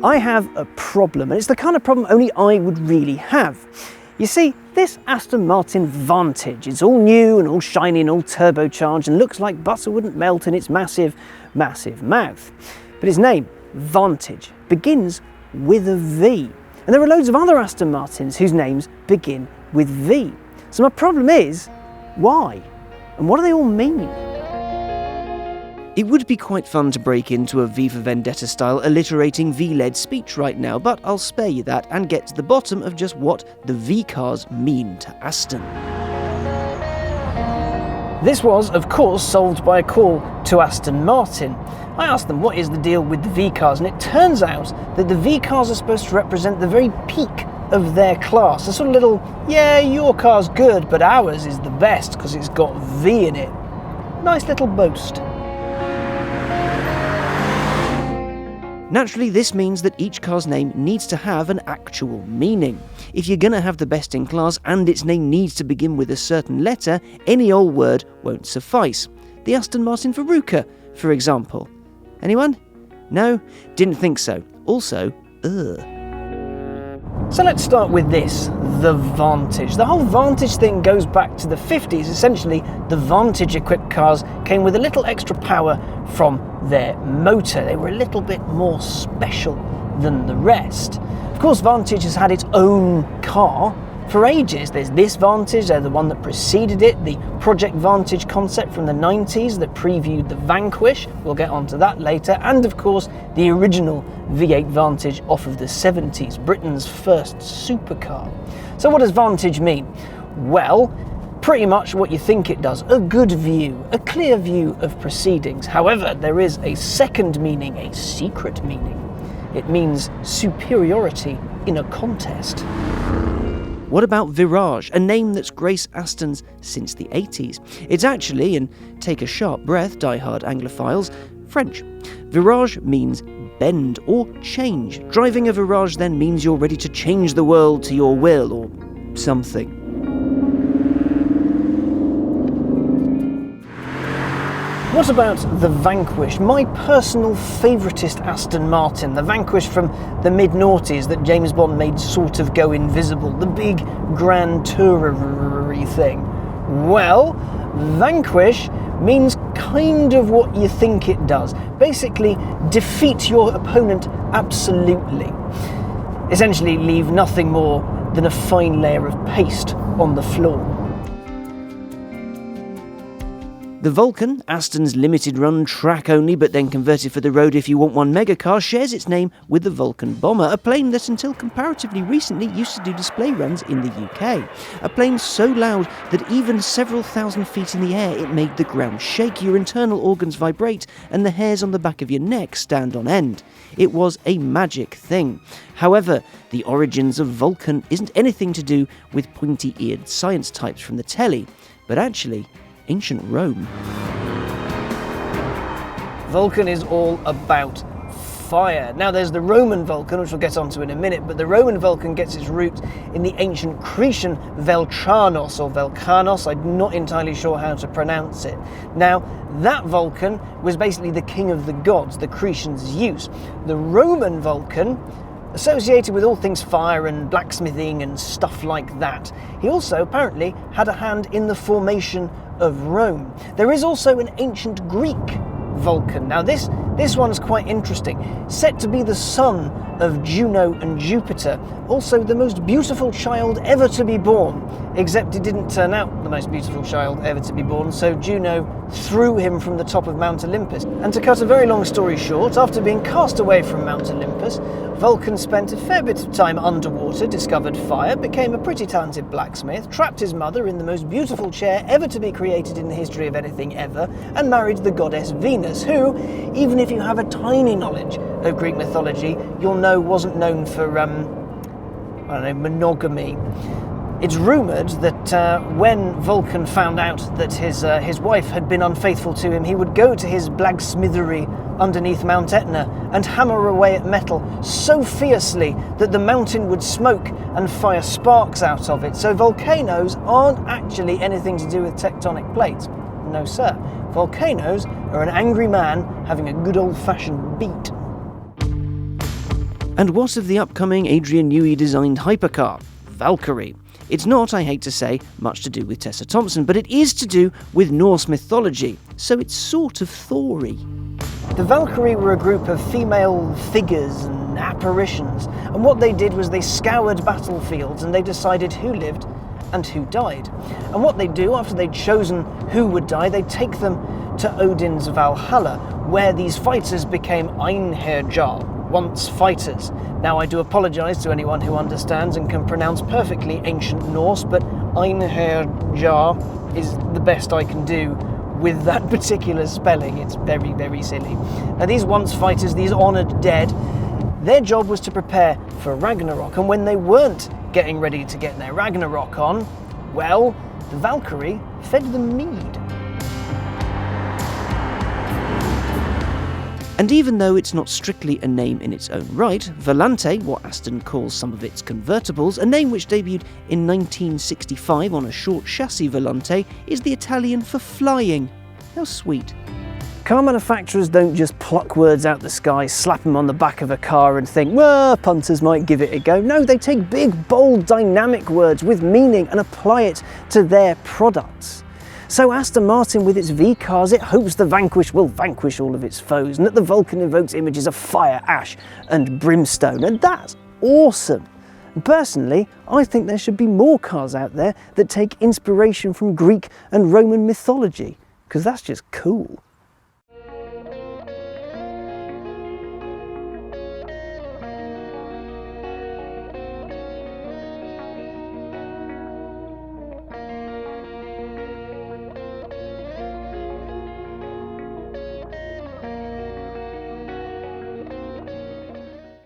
I have a problem, and it's the kind of problem only I would really have. You see, this Aston Martin Vantage is all new and all shiny and all turbocharged and looks like butter wouldn't melt in its massive, massive mouth. But its name, Vantage, begins with a V. And there are loads of other Aston Martins whose names begin with V. So my problem is, why? And what do they all mean? It would be quite fun to break into a V for Vendetta-style alliterating V-led speech right now, but I'll spare you that and get to the bottom of just what the V-cars mean to Aston. This was, of course, solved by a call to Aston Martin. I asked them what is the deal with the V-cars, and it turns out that the V-cars are supposed to represent the very peak of their class. A sort of little, yeah, your car's good, but ours is the best because it's got V in it. Nice little boast. Naturally, this means that each car's name needs to have an actual meaning. If you're gonna have the best in class and its name needs to begin with a certain letter, any old word won't suffice. The Aston Martin Veruca, for example. Anyone? No? Didn't think so. Also, ugh. So let's start with this, the Vantage. The whole Vantage thing goes back to the 50s. Essentially, the Vantage-equipped cars came with a little extra power from their motor. They were a little bit more special than the rest. Of course, Vantage has had its own car for ages. There's this Vantage, the one that preceded it, the Project Vantage concept from the 90s that previewed the Vanquish, we'll get onto that later, and of course the original V8 Vantage off of the 70s, Britain's first supercar. So what does Vantage mean? Well, pretty much what you think it does, a good view, a clear view of proceedings. However, there is a second meaning, a secret meaning. It means superiority in a contest. What about Virage, a name that's graced Astons since the 80s? It's actually, and take a sharp breath, die-hard Anglophiles, French. Virage means bend or change. Driving a Virage then means you're ready to change the world to your will, or something. What about the Vanquish? My personal favouriteest Aston Martin, the Vanquish from the mid-noughties that James Bond made sort of go invisible, the big Grand Tourer-y thing. Well, Vanquish means kind of what you think it does. Basically, defeat your opponent absolutely. Essentially, leave nothing more than a fine layer of paste on the floor. The Vulcan, Aston's limited run track only but then converted for the road if you want one megacar, shares its name with the Vulcan Bomber, a plane that until comparatively recently used to do display runs in the UK. A plane so loud that even several thousand feet in the air it made the ground shake, your internal organs vibrate and the hairs on the back of your neck stand on end. It was a magic thing. However, the origins of Vulcan isn't anything to do with pointy-eared science types from the telly, but actually ancient Rome. Vulcan is all about fire. Now there's the Roman Vulcan, which we'll get onto in a minute, but the Roman Vulcan gets its root in the ancient Cretan Veltranos or Velcanos. I'm not entirely sure how to pronounce it. Now that Vulcan was basically the king of the gods, the Cretan Zeus. The Roman Vulcan, associated with all things fire and blacksmithing and stuff like that. He also apparently had a hand in the formation of Rome. There is also an ancient Greek Vulcan. Now this one's quite interesting. Said to be the son of Juno and Jupiter, also the most beautiful child ever to be born, except it didn't turn out the most beautiful child ever to be born, so Juno threw him from the top of Mount Olympus. And to cut a very long story short, after being cast away from Mount Olympus, Vulcan spent a fair bit of time underwater, discovered fire, became a pretty talented blacksmith, trapped his mother in the most beautiful chair ever to be created in the history of anything ever, and married the goddess Venus, who, even if you have a tiny knowledge of Greek mythology, you'll know wasn't known for, monogamy. It's rumoured that when Vulcan found out that his wife had been unfaithful to him, he would go to his blacksmithery underneath Mount Etna and hammer away at metal so fiercely that the mountain would smoke and fire sparks out of it. So volcanoes aren't actually anything to do with tectonic plates. No sir. Volcanoes are an angry man having a good old-fashioned beat. And what of the upcoming Adrian Newey designed hypercar, Valkyrie? It's not, I hate to say, much to do with Tessa Thompson, but it is to do with Norse mythology, so it's sort of Thor-y. The Valkyrie were a group of female figures and apparitions, and what they did was they scoured battlefields and they decided who lived and who died. And what they'd do after they'd chosen who would die, they'd take them to Odin's Valhalla, where these fighters became Einherjar, once fighters. Now I do apologise to anyone who understands and can pronounce perfectly ancient Norse, but Einherjar is the best I can do with that particular spelling. It's very, very silly. Now these once fighters, these honoured dead, their job was to prepare for Ragnarok, and when they weren't getting ready to get their Ragnarok on, well, the Valkyrie fed them mead. And even though it's not strictly a name in its own right, Volante, what Aston calls some of its convertibles, a name which debuted in 1965 on a short chassis Volante, is the Italian for flying. How sweet. Car manufacturers don't just pluck words out the sky, slap them on the back of a car and think, well, punters might give it a go. No, they take big, bold, dynamic words with meaning and apply it to their products. So Aston Martin, with its V-cars, it hopes the Vanquish will vanquish all of its foes, and that the Vulcan evokes images of fire, ash and brimstone, and that's awesome. Personally, I think there should be more cars out there that take inspiration from Greek and Roman mythology, because that's just cool.